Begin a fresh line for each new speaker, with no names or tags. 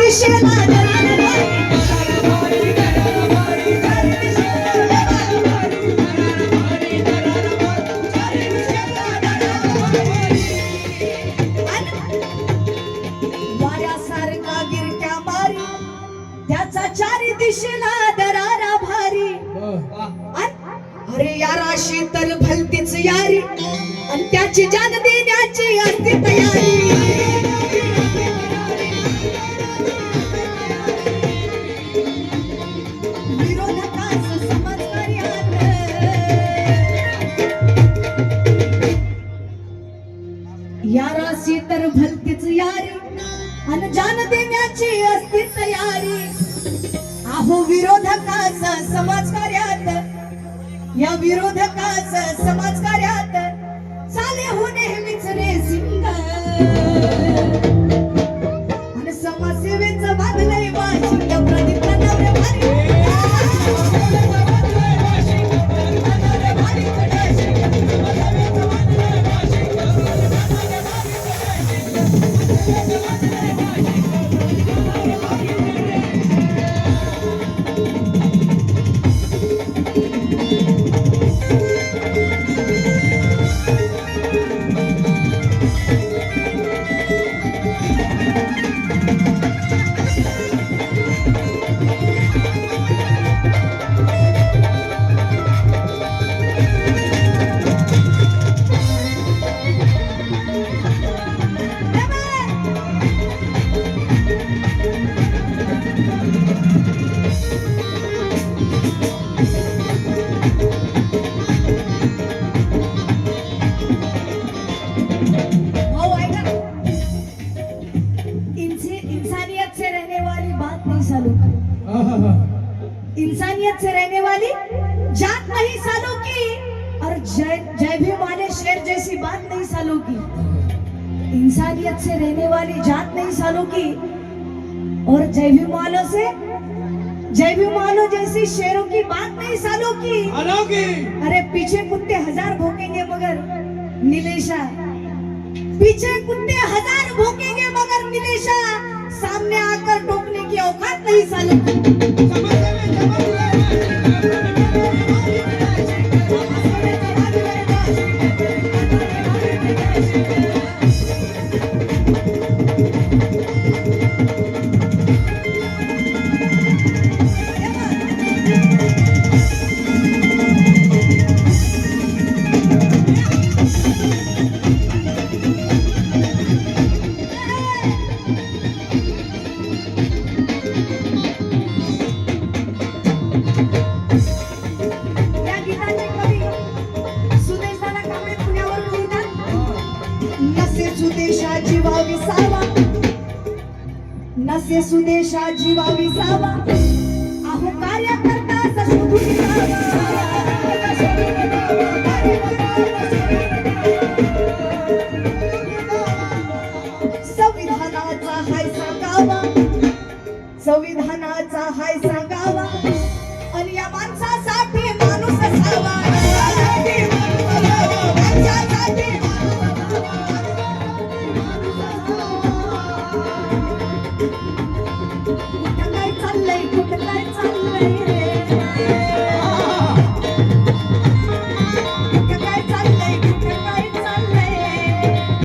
दिशेला वाऱ्यासारखा गिरक्या मारी त्याचा चारी दिशेला दरारा भारी अरे याराशी तर भलतीच यारी आणि त्याची जान देण्याची असते तयारी विरोधकास समजकर्यात याराशी तर भलतीच यारी आणि जान देण्याची असते तयारी अहो विरोधकास समाजकार्यात या विरोधकास समाजकार्यात चाले हो नेहमीच रेसिंग आणि समाजसेवेचं बांधलंय वाशिंग प्रदीप नवरे भारी इंसानियत से रहने वाली जात नहीं सालों की और जय भीम वाले शेर जैसी बात नहीं सालों की इंसानियत से रहने वाली जात नहीं सालों की और जय भीम वालों जैसी शेरों की बात नहीं सालों की अरे पीछे कुत्ते हजार भौंकेंगे मगर नीलेशा पीछे कुत्ते हजार भौंकेंगे मगर नीलेशा सामने आकर टोकने की औकात नहीं सालों नसे सुदेशा जीवा विसावा अहो कार्यकर्ता शोधून संविधानाचा हाय सांगावा आणि या माणसासाठी माणूस असावा माणसासाठी